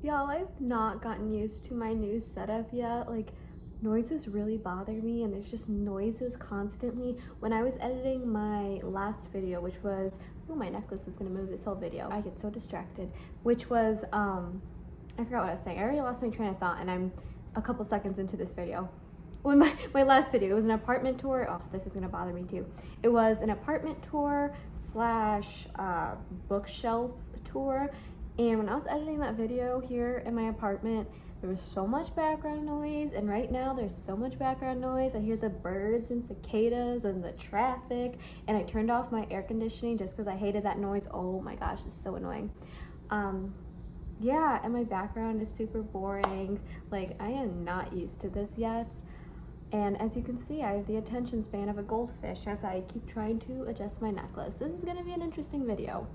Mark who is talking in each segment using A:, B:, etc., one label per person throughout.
A: Y'all, I've not gotten used to my new setup yet. Like, noises really bother me, and there's just noises constantly. When I was editing my last video, which was, oh, my necklace is gonna move this whole video. I get so distracted. Which was, I forgot what I was saying. I already lost my train of thought, and I'm a couple seconds into this video. When my last video, it was an apartment tour. Oh, this is gonna bother me too. It was an apartment tour slash bookshelf tour. And when I was editing that video here in my apartment, there was so much background noise, and right now there's so much background noise. I hear the birds and cicadas and the traffic, and I turned off my air conditioning just because I hated that noise. Oh my gosh, it's so annoying. Yeah, and my background is super boring. Like, I am not used to this yet. And as you can see, I have the attention span of a goldfish as I keep trying to adjust my necklace. This is gonna be an interesting video.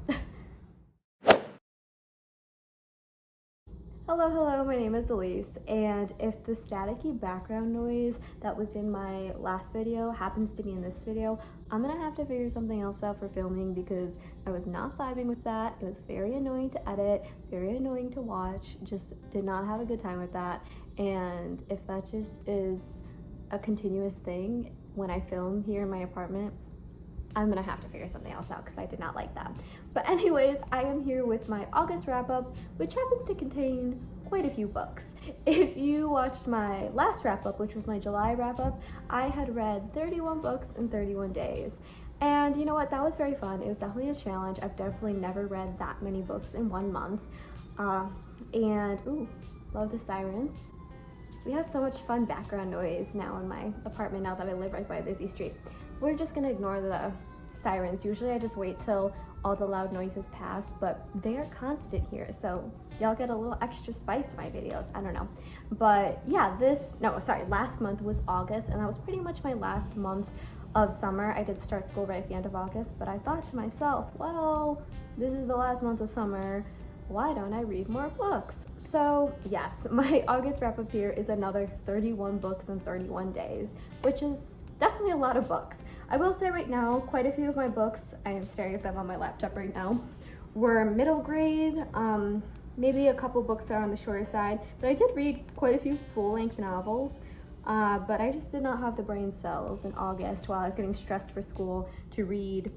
A: Hello, my name is Elise, and if the staticky background noise that was in my last video happens to be in this video, I'm gonna have to figure something else out for filming because I was not vibing with that. It was very annoying to edit, very annoying to watch, just did not have a good time with that. And if that just is a continuous thing when I film here in my apartment, I'm gonna have to figure something else out because I did not like that. But anyways, I am here with my August wrap-up, which happens to contain quite a few books. If you watched my last wrap-up, which was my July wrap-up, I had read 31 books in 31 days. And you know what, that was very fun. It was definitely a challenge. I've definitely never read that many books in 1 month. And ooh, love the sirens. We have so much fun background noise now in my apartment now that I live right by a busy street. We're just gonna ignore the sirens. Usually I just wait till all the loud noises pass, but they are constant here, so y'all get a little extra spice in my videos. I don't know. But yeah, last month was August, and that was pretty much my last month of summer. I did start school right at the end of August, but I thought to myself, well, this is the last month of summer. Why don't I read more books? So yes, my August wrap up here is another 31 books in 31 days, which is definitely a lot of books. I will say right now, quite a few of my books, I am staring at them on my laptop right now, were middle grade. Maybe a couple books are on the shorter side, but I did read quite a few full-length novels, but I just did not have the brain cells in August while I was getting stressed for school to read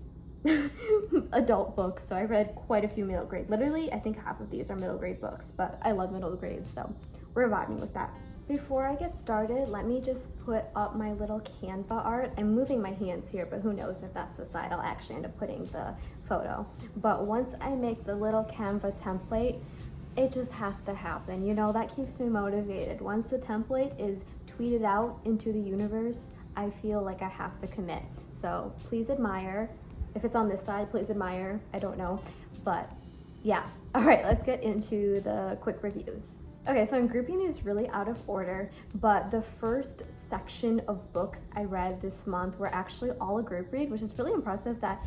A: adult books, so I read quite a few middle grade. Literally, I think half of these are middle grade books, but I love middle grade, so we're vibing with that. Before I get started, let me just put up my little Canva art. I'm moving my hands here, but who knows if that's the side I'll actually end up putting the photo. But once I make the little Canva template, it just has to happen. You know, that keeps me motivated. Once the template is tweeted out into the universe, I feel like I have to commit. So please admire. If it's on this side, please admire. I don't know, but yeah. All right, let's get into the quick reviews. Okay, so I'm grouping these really out of order, but the first section of books I read this month were actually all a group read, which is really impressive that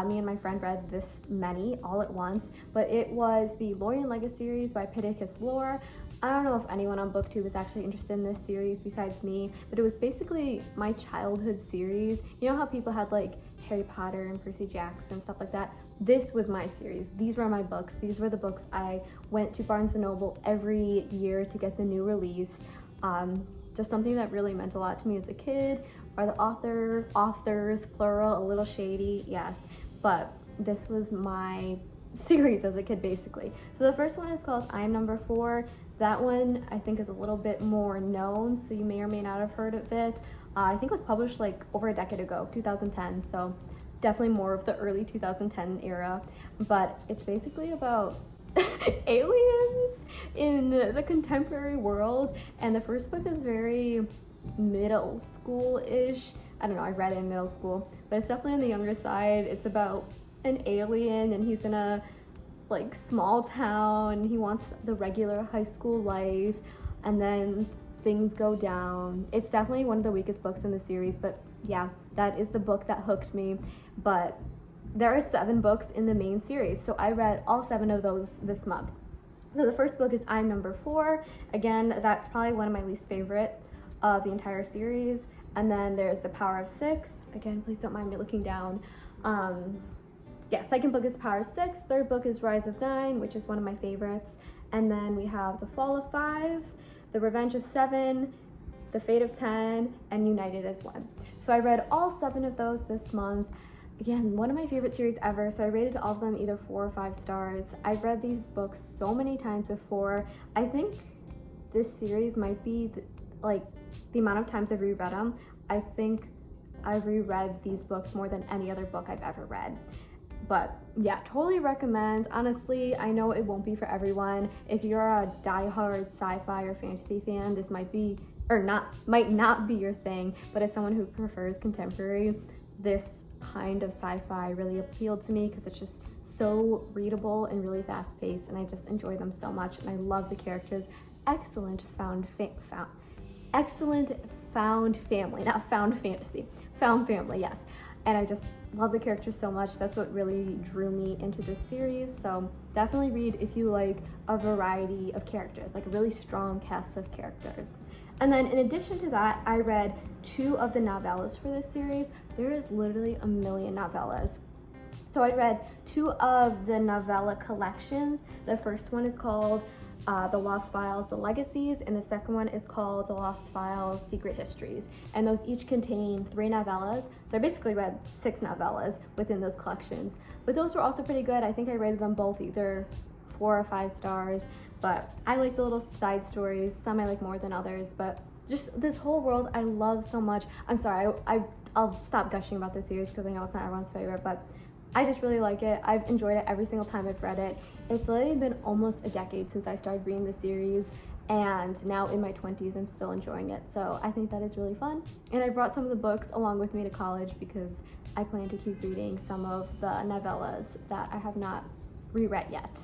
A: me and my friend read this many all at once. But it was the Lorien Legacies by Pittacus Lore. I don't know if anyone on BookTube is actually interested in this series besides me, but it was basically my childhood series. You know how people had like Harry Potter and Percy Jackson, stuff like that? This was my series. These were my books. These were the books I went to Barnes & Noble every year to get the new release. Just something that really meant a lot to me as a kid. Are the authors, plural, a little shady? Yes, but this was my series as a kid, basically. So the first one is called I'm Number 4. That one I think is a little bit more known, so you may or may not have heard of it. I think it was published like over a decade ago, 2010, so definitely more of the early 2010 era. But it's basically about aliens in the contemporary world, and the first book is very middle school-ish. I don't know, I read it in middle school, but it's definitely on the younger side. It's about an alien, and he's in a like small town. He wants the regular high school life, and then things go down. It's definitely one of the weakest books in the series, but yeah, that is the book that hooked me. But there are 7 books in the main series, so I read all 7 of those this month. So the first book is I'm Number 4. Again, that's probably one of my least favorite of the entire series. And then there's The Power of 6. Again, please don't mind me looking down. Yeah, second book is Power of 6. Third book is Rise of 9, which is one of my favorites. And then we have The Fall of Five, The Revenge of Seven, The Fate of 10, and United as One. So I read all 7 of those this month. Again, one of my favorite series ever, so I rated all of them either 4 or 5 stars. I've read these books so many times before. I think this series might be the amount of times I've reread them. I think I've reread these books more than any other book I've ever read. But yeah, totally recommend. Honestly, I know it won't be for everyone. If you're a diehard sci-fi or fantasy fan, this might not be your thing. But as someone who prefers contemporary, this kind of sci-fi really appealed to me because it's just so readable and really fast-paced, and I just enjoy them so much. And I love the characters. Excellent found family, not found fantasy, found family, yes. And I just love the characters so much. That's what really drew me into this series. So definitely read if you like a variety of characters, like a really strong cast of characters. And then in addition to that, I read 2 of the novellas for this series. There is literally a million novellas. So I read 2 of the novella collections. The first one is called The Lost Files, The Legacies, and the second one is called The Lost Files, Secret Histories. And those each contain 3 novellas. So I basically read 6 novellas within those collections. But those were also pretty good. I think I rated them both either 4 or 5 stars. But I like the little side stories. Some I like more than others. But just this whole world I love so much. I'm sorry, I'll stop gushing about this series because I know it's not everyone's favorite, but I just really like it. I've enjoyed it every single time I've read it. It's literally been almost a decade since I started reading the series, and now in my 20s I'm still enjoying it. So I think that is really fun. And I brought some of the books along with me to college because I plan to keep reading some of the novellas that I have not reread yet.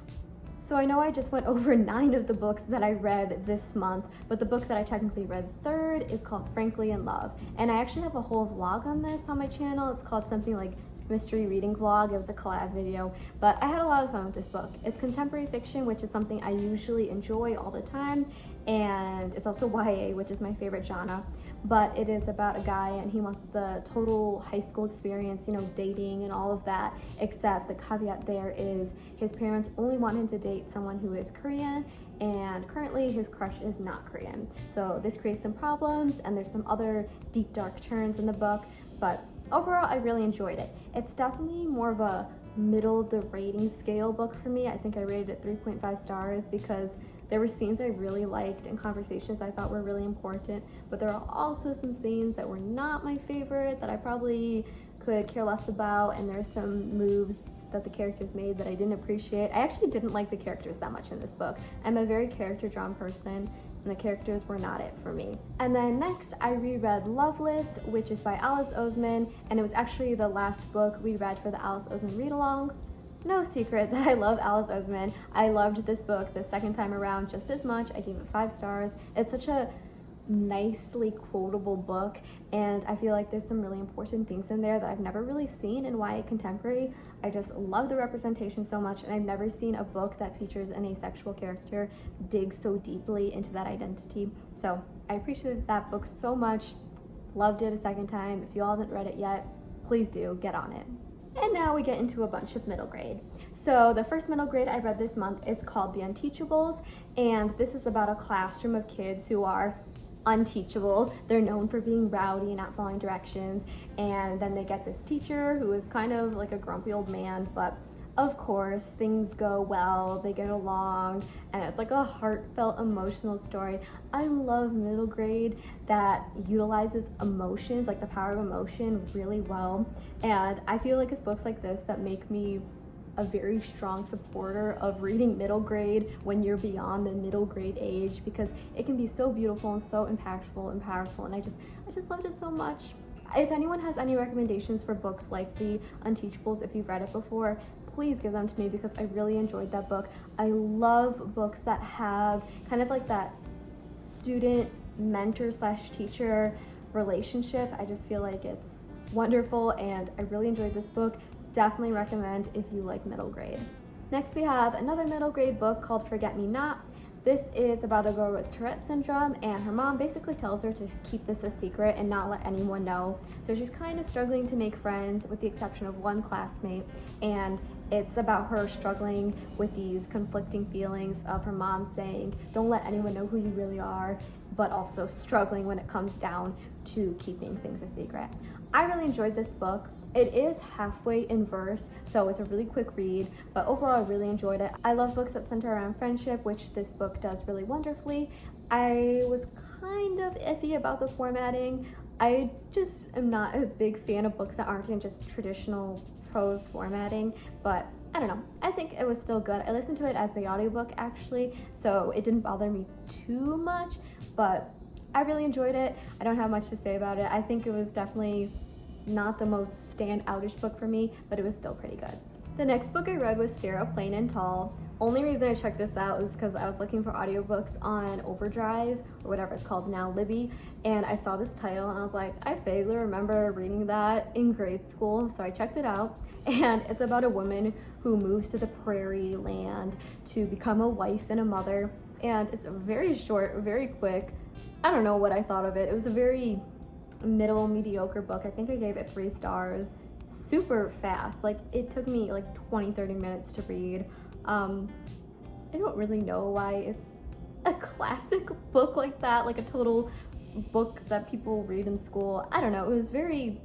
A: So I know I just went over 9 of the books that I read this month, but the book that I technically read third is called Frankly in Love. And I actually have a whole vlog on this on my channel. It's called something like Mystery Reading Vlog. It was a collab video, but I had a lot of fun with this book. It's contemporary fiction, which is something I usually enjoy all the time, and it's also YA, which is my favorite genre. But it is about a guy and he wants the total high school experience, you know, dating and all of that, except the caveat there is his parents only want him to date someone who is Korean, and currently his crush is not Korean. So this creates some problems, and there's some other deep dark turns in the book, but overall I really enjoyed it. It's definitely more of a middle of the rating scale book for me. I think I rated it 3.5 stars because there were scenes I really liked and conversations I thought were really important, but there are also some scenes that were not my favorite that I probably could care less about, and there's some moves that the characters made that I didn't appreciate. I actually didn't like the characters that much in this book. I'm a very character-drawn person, and the characters were not it for me. And then next, I reread Loveless, which is by Alice Oseman, and it was actually the last book we read for the Alice Oseman read-along. No secret that I love Alice Oseman. I loved this book the second time around just as much. I gave it 5 stars. It's such a nicely quotable book, and I feel like there's some really important things in there that I've never really seen in YA contemporary. I just love the representation so much, and I've never seen a book that features an asexual character dig so deeply into that identity. So I appreciated that book so much. Loved it a second time. If you all haven't read it yet, please do get on it. And now we get into a bunch of middle grade. So the first middle grade I read this month is called The Unteachables, and this is about a classroom of kids who are unteachable. They're known for being rowdy and not following directions, and then they get this teacher who is kind of like a grumpy old man, but of course things go well, they get along, and it's like a heartfelt emotional story. I love middle grade that utilizes emotions, like the power of emotion, really well, and I feel like it's books like this that make me a very strong supporter of reading middle grade when you're beyond the middle grade age, because it can be so beautiful and so impactful and powerful, and I just loved it so much. If anyone has any recommendations for books like The Unteachables, if you've read it before, please give them to me because I really enjoyed that book. I love books that have kind of like that student mentor slash teacher relationship. I just feel like it's wonderful, and I really enjoyed this book. Definitely recommend if you like middle grade. Next we have another middle grade book called Forget Me Not. This is about a girl with Tourette syndrome, and her mom basically tells her to keep this a secret and not let anyone know. So she's kind of struggling to make friends with the exception of one classmate, and It's about her struggling with these conflicting feelings of her mom saying, don't let anyone know who you really are, but also struggling when it comes down to keeping things a secret. I really enjoyed this book. It is halfway in verse, so it's a really quick read, but overall I really enjoyed it. I love books that center around friendship, which this book does really wonderfully. I was kind of iffy about the formatting. I just am not a big fan of books that aren't in just traditional prose formatting, but I don't know. I think it was still good. I listened to it as the audiobook actually, so it didn't bother me too much, but I really enjoyed it. I don't have much to say about it. I think it was definitely not the most standoutish book for me, but it was still pretty good. The next book I read was Sarah Plain and Tall. Only reason I checked this out was because I was looking for audiobooks on Overdrive, or whatever it's called now, Libby, and I saw this title and I was like, I vaguely remember reading that in grade school, so I checked it out. And it's about a woman who moves to the prairie land to become a wife and a mother, and it's very short, very quick. I don't know what I thought of it. It was a very middle mediocre book. I think I gave it 3 stars. Super fast. Like, it took me like 20-30 minutes to read. I don't really know why it's a classic book like that, like a total book that people read in school. I don't know. It was very,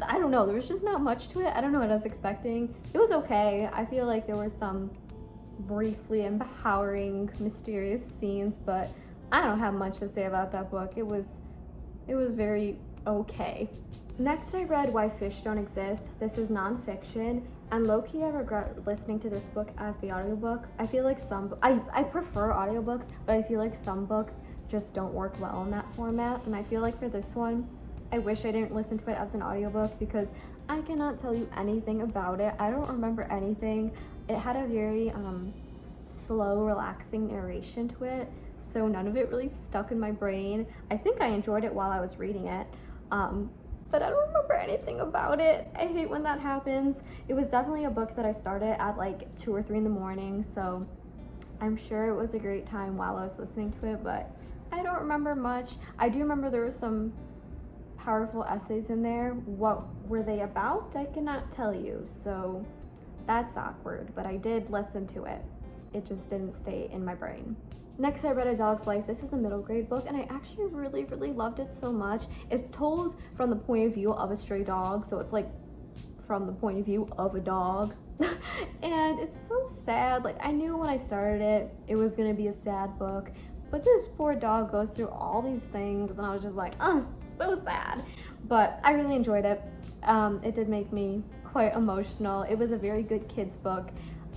A: I don't know, there was just not much to it. I don't know what I was expecting. It was okay. I feel like there were some briefly empowering, mysterious scenes, but I don't have much to say about that book. It was very okay. Next, I read Why Fish Don't Exist. This is nonfiction, and low-key I regret listening to this book as the audiobook. I feel like I prefer audiobooks, but I feel like some books just don't work well in that format, and I feel like for this one, I wish I didn't listen to it as an audiobook because I cannot tell you anything about it. I don't remember anything. It had a very slow, relaxing narration to it, so none of it really stuck in my brain. I think I enjoyed it while I was reading it, but I don't remember anything about it. I hate when that happens. It was definitely a book that I started at like 2 or 3 in the morning, so I'm sure it was a great time while I was listening to it, but I don't remember much. I do remember there were some powerful essays in there. What were they about? I cannot tell you, so that's awkward, but I did listen to it. It just didn't stay in my brain. Next, I read A Dog's Life. This is a middle grade book, and I actually really, really loved it so much. It's told from the point of view of a stray dog, so it's like from the point of view of a dog. And it's so sad. Like, I knew when I started it, it was gonna be a sad book, but this poor dog goes through all these things, and I was just like, oh, so sad. But I really enjoyed it. It did make me quite emotional. It was a very good kids book.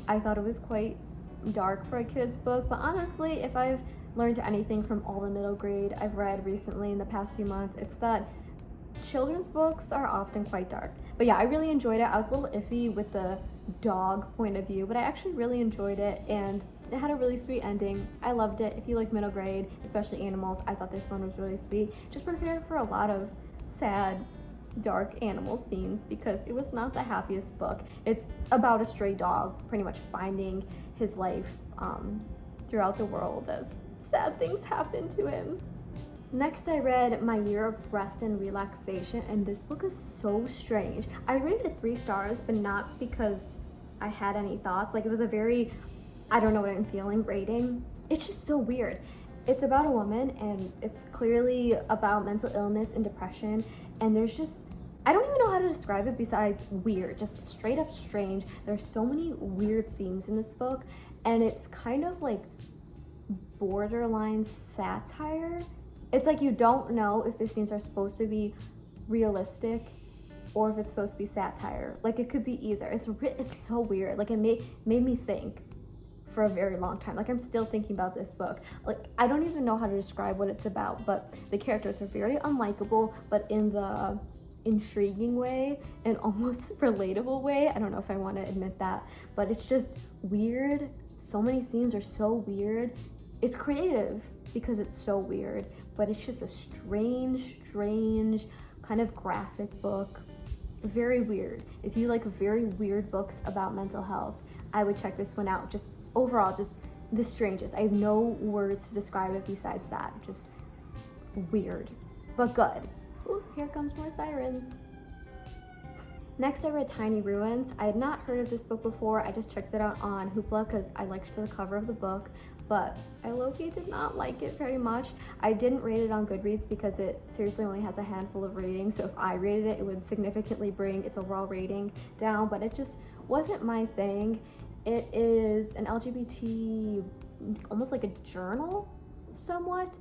A: I thought it was quite dark for a kid's book, but honestly, if I've learned anything from all the middle grade I've read recently in the past few months, it's that children's books are often quite dark. But yeah, I really enjoyed it. I was a little iffy with the dog point of view, but I actually really enjoyed it, and it had a really sweet ending. I loved it. If you like middle grade, especially animals, I thought this one was really sweet. Just prepare for a lot of sad, dark animal scenes because it was not the happiest book. It's about a stray dog pretty much finding his life throughout the world as sad things happen to him. Next, I read My Year of Rest and Relaxation, and this book is so strange. I rated it 3 stars, but not because I had any thoughts. Like, it was a very, I don't know what I'm feeling rating. It's just so weird. It's about a woman, and it's clearly about mental illness and depression, and there's just, I don't even know how to describe it besides weird, just straight up strange. There's so many weird scenes in this book, and it's kind of like borderline satire. It's like you don't know if the scenes are supposed to be realistic or if it's supposed to be satire. Like, it could be either. It's so weird. Like, it made me think for a very long time. Like, I'm still thinking about this book. Like, I don't even know how to describe what it's about, but the characters are very unlikable, but in the intriguing way and almost relatable way. I don't know if I want to admit that, but it's just weird. So many scenes are so weird. It's creative because it's so weird, but it's just a strange kind of graphic book. Very weird. If you like very weird books about mental health, I would check this one out. Just overall, just the strangest. I have no words to describe it besides that. Just weird, but good. Ooh, here comes more sirens. Next, I read Tiny Ruins. I had not heard of this book before. I just checked it out on Hoopla because I liked the cover of the book, but I low-key did not like it very much. I didn't rate it on Goodreads because it seriously only has a handful of ratings, so if I rated it, it would significantly bring its overall rating down, but it just wasn't my thing. It is an LGBT, almost like a journal, somewhat.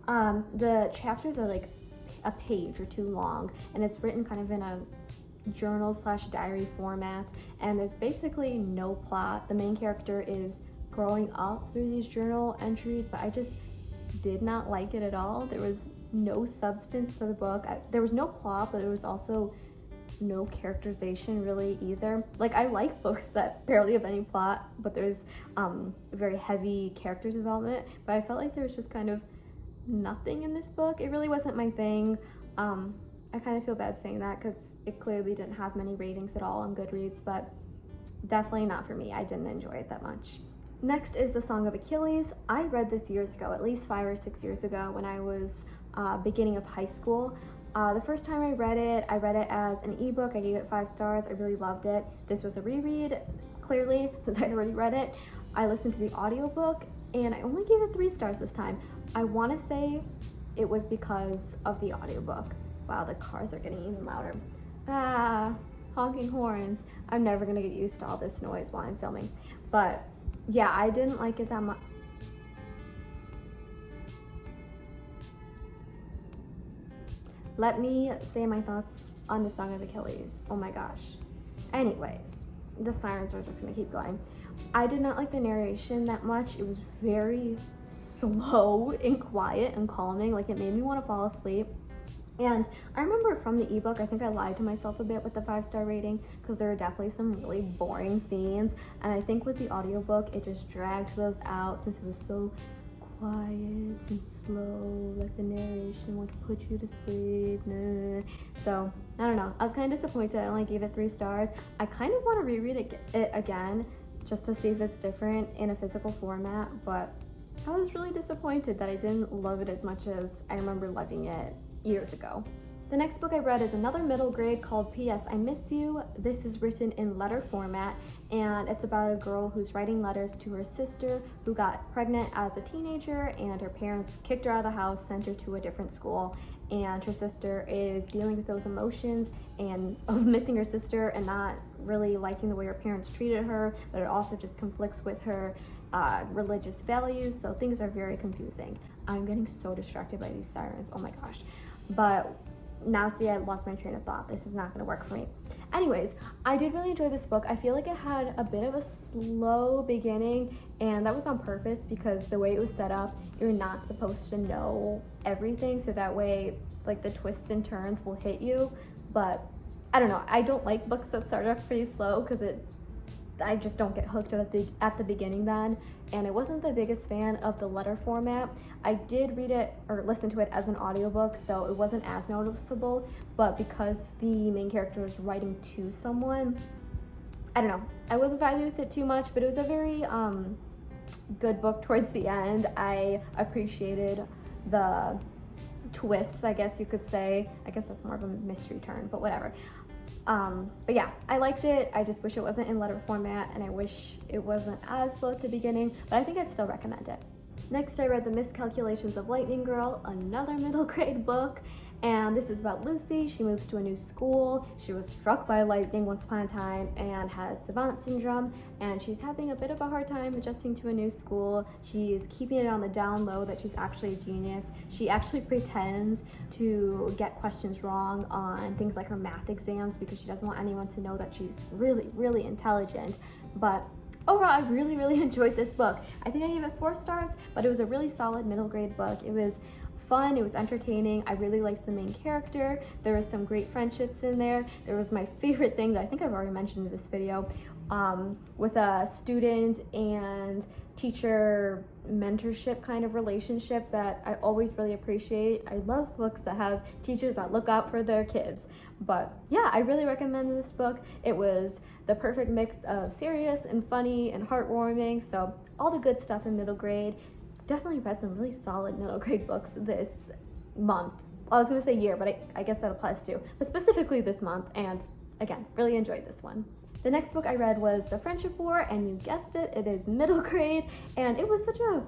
A: The chapters are like a page or two long, and it's written kind of in a journal/diary format, and there's basically no plot. The main character is growing up through these journal entries, but I just did not like it at all. There was no substance to the book. There was no plot, but there was also no characterization really either. Like, I like books that barely have any plot, but there's very heavy character development, but I felt like there was just kind of nothing in this book. It really wasn't my thing. I kind of feel bad saying that because it clearly didn't have many ratings at all on Goodreads, but definitely not for me. I didn't enjoy it that much. Next is the Song of Achilles. I read this years ago, at least 5 or 6 years ago when I was beginning of high school. The first time I read it as an ebook. I gave it 5 stars. I really loved it. This was a reread, clearly, since I'd already read it. I listened to the audiobook and I only gave it 3 stars this time. I want to say it was because of the audiobook. Wow, the cars are getting even louder. Honking horns. I'm never gonna get used to all this noise while I'm filming. But yeah, I didn't like it that much. Let me say my thoughts on the Song of Achilles. Oh my gosh. Anyways, the sirens are just gonna keep going. I did not like the narration that much. It was very slow and quiet and calming. Like, it made me want to fall asleep. And I remember from the ebook, I think I lied to myself a bit with the 5-star rating because there were definitely some really boring scenes. And I think with the audiobook, it just dragged those out since it was so quiet and slow, like the narration would put you to sleep. Nah. So, I don't know. I was kind of disappointed. I only gave it 3 stars. I kind of want to reread it again just to see if it's different in a physical format, but I was really disappointed that I didn't love it as much as I remember loving it years ago. The next book I read is another middle grade called P.S. I Miss You. This is written in letter format, and it's about a girl who's writing letters to her sister who got pregnant as a teenager, and her parents kicked her out of the house, sent her to a different school, and her sister is dealing with those emotions and of missing her sister and not really liking the way her parents treated her, but it also just conflicts with her religious values, so things are very confusing. I'm getting so distracted by these sirens, oh my gosh. But now see, I lost my train of thought. This is not gonna work for me. Anyways, I did really enjoy this book. I feel like it had a bit of a slow beginning, and that was on purpose because the way it was set up, you're not supposed to know everything, so that way like the twists and turns will hit you. But I don't know, I don't like books that start off pretty slow because I just don't get hooked at the beginning then, and I wasn't the biggest fan of the letter format. I did read it or listen to it as an audiobook, so it wasn't as noticeable, but because the main character was writing to someone, I don't know, I wasn't vibing with it too much, but it was a very good book towards the end. I appreciated the twists, I guess you could say. I guess that's more of a mystery turn, but whatever. But yeah, I liked it. I just wish it wasn't in letter format, and I wish it wasn't as slow at the beginning, but I think I'd still recommend it. Next, I read The Miscalculations of Lightning Girl, another middle grade book, and this is about Lucy. She moves to a new school. She was struck by lightning once upon a time and has savant syndrome, and she's having a bit of a hard time adjusting to a new school. She's keeping it on the down low that she's actually a genius. She actually pretends to get questions wrong on things like her math exams because she doesn't want anyone to know that she's really, really intelligent. But overall, I really, really enjoyed this book. I think I gave it 4 stars, but it was a really solid middle grade book. It was fun, it was entertaining. I really liked the main character. There was some great friendships in there. There was my favorite thing that I think I've already mentioned in this video, with a student and teacher mentorship kind of relationship that I always really appreciate. I love books that have teachers that look out for their kids. But yeah, I really recommend this book. It was the perfect mix of serious and funny and heartwarming, so all the good stuff in middle grade. Definitely read some really solid middle grade books this month. Well, I was gonna say year, but I guess that applies too. But specifically this month and again, really enjoyed this one. The next book I read was The Friendship War, and you guessed it, it is middle grade, and it was such a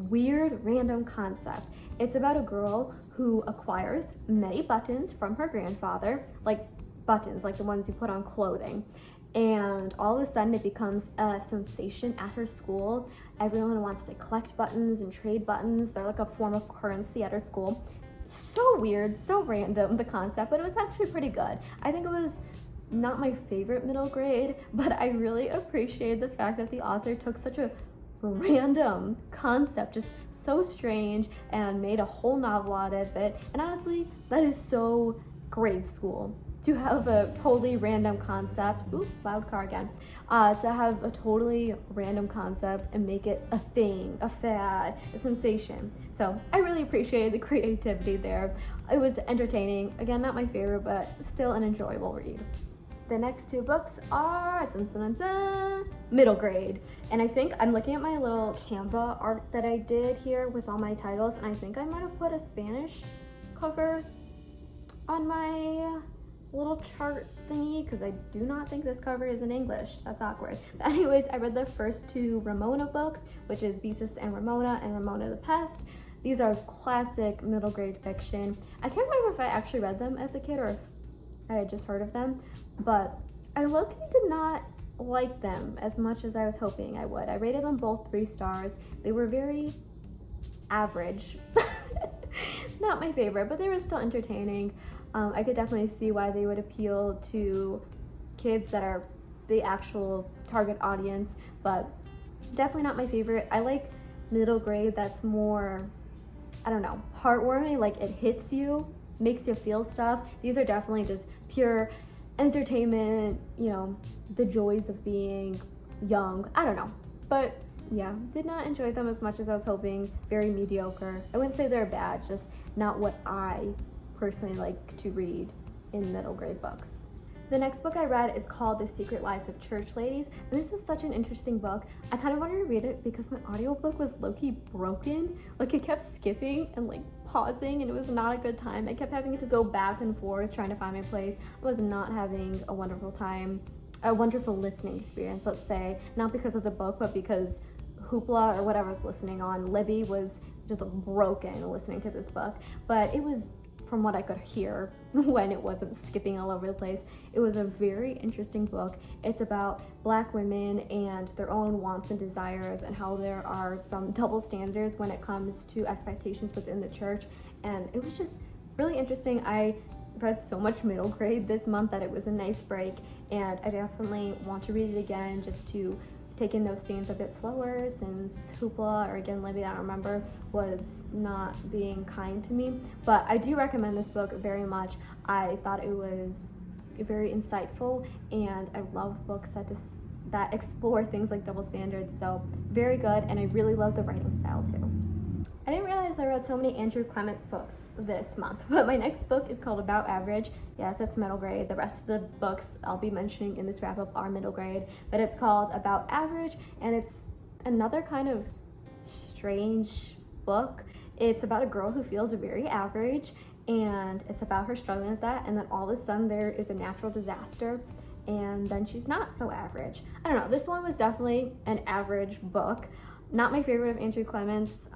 A: weird, random concept. It's about a girl who acquires many buttons from her grandfather, like buttons, like the ones you put on clothing. And all of a sudden it becomes a sensation at her school. Everyone wants to collect buttons and trade buttons. They're like a form of currency at her school. So weird, so random, the concept, but it was actually pretty good. I think it was not my favorite middle grade, but I really appreciated the fact that the author took such a random concept, just so strange, and made a whole novel out of it. And honestly, that is so grade school, to have a totally random concept, ooh, loud car again, to have a totally random concept and make it a thing, a fad, a sensation. So I really appreciated the creativity there. It was entertaining. Again, not my favorite, but still an enjoyable read. The next two books are middle grade. And I think I'm looking at my little Canva art that I did here with all my titles, and I think I might have put a Spanish cover on my little chart thingy, because I do not think this cover is in English. That's awkward. But anyways, I read the first two Ramona books, which is Beasis and Ramona the Pest. These are classic middle grade fiction. I can't remember if I actually read them as a kid or if I had just heard of them, but I low-key did not like them as much as I was hoping I would. I rated them both 3 stars. They were very average. Not my favorite, but they were still entertaining. I could definitely see why they would appeal to kids that are the actual target audience, but definitely not my favorite. I like middle grade that's more, I don't know, heartwarming, like it hits you, makes you feel stuff. These are definitely just pure entertainment, you know, the joys of being young. I don't know, but yeah, did not enjoy them as much as I was hoping. Very mediocre. I wouldn't say they're bad, just not what I personally like to read in middle grade books. The next book I read is called The Secret Lives of Church Ladies, and this was such an interesting book. I kind of wanted to read it because my audiobook was low-key broken. Like, it kept skipping and like pausing, and it was not a good time. I kept having to go back and forth trying to find my place. I was not having a wonderful time, a wonderful listening experience, let's say. Not because of the book, but because Hoopla or whatever I was listening on, Libby, was just broken listening to this book. But it was, from what I could hear when it wasn't skipping all over the place, it was a very interesting book. It's about Black women and their own wants and desires, and how there are some double standards when it comes to expectations within the church. And it was just really interesting. I read so much middle grade this month that it was a nice break, and I definitely want to read it again just to take in those scenes a bit slower, since Hoopla, or again Libby, I don't remember, was not being kind to me. But I do recommend this book very much. I thought it was very insightful, and I love books that explore things like double standards, so very good, and I really love the writing style too. I didn't realize I read so many Andrew Clement books this month, but my next book is called About Average. Yes, it's middle grade. The rest of the books I'll be mentioning in this wrap-up are middle grade, but it's called About Average, and it's another kind of strange book. It's about a girl who feels very average, and it's about her struggling with that, and then all of a sudden there is a natural disaster, and then she's not so average. I don't know, this one was definitely an average book. Not my favorite of Andrew Clement's.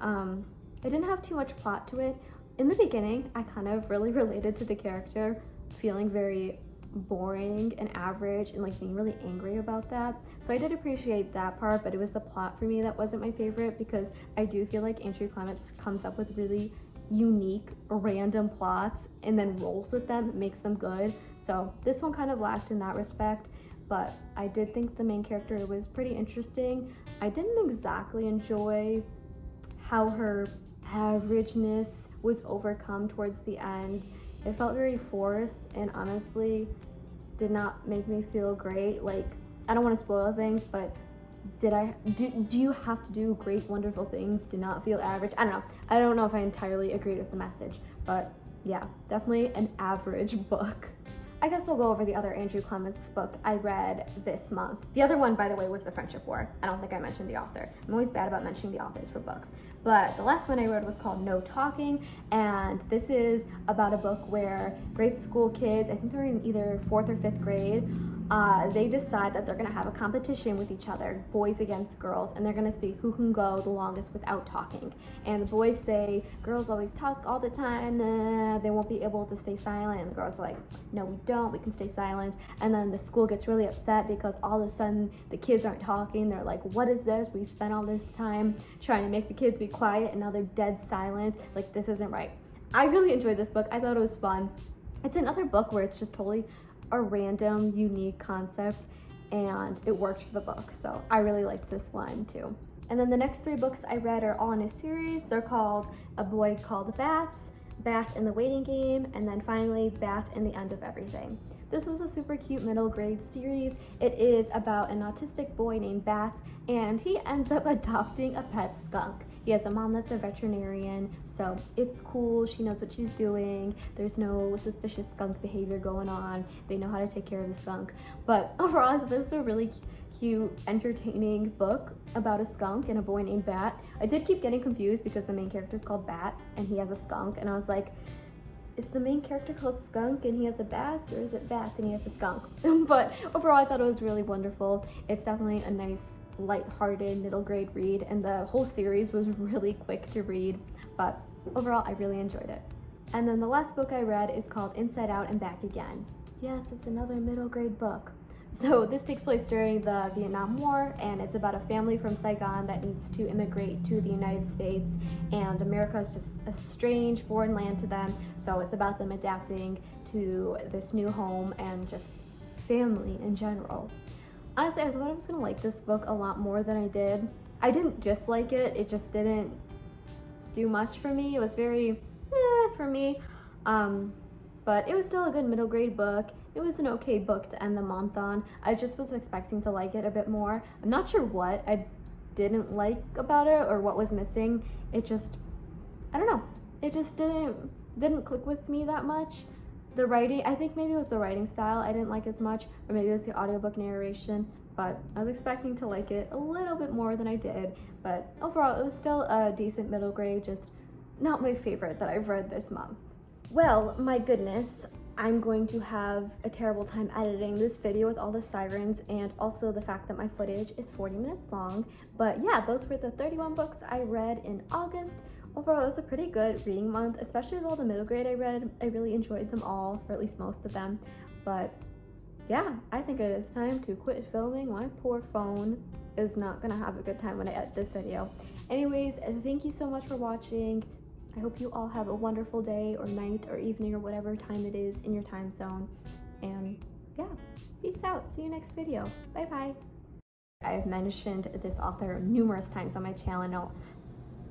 A: It didn't have too much plot to it. In the beginning, I kind of really related to the character feeling very boring and average, and like being really angry about that. So I did appreciate that part, but it was the plot for me that wasn't my favorite, because I do feel like Andrew Clement comes up with really unique, random plots and then rolls with them, makes them good. So this one kind of lacked in that respect, but I did think the main character was pretty interesting. I didn't exactly enjoy how her averageness was overcome towards the end. It felt very forced, and honestly did not make me feel great. Like, I don't want to spoil things, but do you have to do great, wonderful things to not feel average? I don't know. I don't know if I entirely agreed with the message, but yeah, definitely an average book. I guess I'll go over the other Andrew Clement's book I read this month. The other one, by the way, was The Friendship War. I don't think I mentioned the author. I'm always bad about mentioning the authors for books. But the last one I read was called No Talking, and this is about a book where grade school kids, I think they're in either 4th or 5th grade, they decide that they're gonna have a competition with each other, boys against girls, and they're gonna see who can go the longest without talking. And the boys say, girls always talk all the time, they won't be able to stay silent. And the girls are like, no, we don't, we can stay silent. And then the school gets really upset because all of a sudden the kids aren't talking. They're like, what is this? We spent all this time trying to make the kids be quiet and now they're dead silent. Like, this isn't right. I really enjoyed this book. I thought it was fun. It's another book where it's just totally a random, unique concept, and it worked for the book. So I really liked this one too. And then the next 3 books I read are all in a series. They're called A Boy Called Bats, Bat in the Waiting Game, and then finally Bat in the End of Everything. This was a super cute middle grade series. It is about an autistic boy named Bat, and he ends up adopting a pet skunk. He has a mom that's a veterinarian, so it's cool. She knows what she's doing. There's no suspicious skunk behavior going on. They know how to take care of the skunk. But overall, this is a really cute, entertaining book about a skunk and a boy named Bat. I did keep getting confused because the main character is called Bat and he has a skunk, and I was like, is the main character called Skunk and he has a bat, or is it Bat and he has a skunk? But overall, I thought it was really wonderful. It's definitely a nice, light-hearted middle grade read, and the whole series was really quick to read, but overall I really enjoyed it. And then the last book I read is called Inside Out and Back Again. Yes, it's another middle grade book. So this takes place during the Vietnam War, and it's about a family from Saigon that needs to immigrate to the United States, and America is just a strange foreign land to them, so it's about them adapting to this new home and just family in general. Honestly, I thought I was gonna like this book a lot more than I did. I didn't dislike it, it just didn't do much for me. It was very for me, but it was still a good middle grade book. It was an okay book to end the month on. I just was expecting to like it a bit more. I'm not sure what I didn't like about it or what was missing. It just, I don't know. It just didn't click with me that much. The writing, I think maybe it was the writing style I didn't like as much, or maybe it was the audiobook narration, but I was expecting to like it a little bit more than I did. But overall, it was still a decent middle grade, just not my favorite that I've read this month. Well, my goodness, I'm going to have a terrible time editing this video with all the sirens and also the fact that my footage is 40 minutes long. But yeah, those were the 31 books I read in August. Overall, it was a pretty good reading month, especially with all the middle grade I read. I really enjoyed them all, or at least most of them. But yeah, I think it is time to quit filming. My poor phone is not gonna have a good time when I edit this video. Anyways, thank you so much for watching. I hope you all have a wonderful day or night or evening or whatever time it is in your time zone. And yeah, peace out. See you next video. Bye bye. I've mentioned this author numerous times on my channel,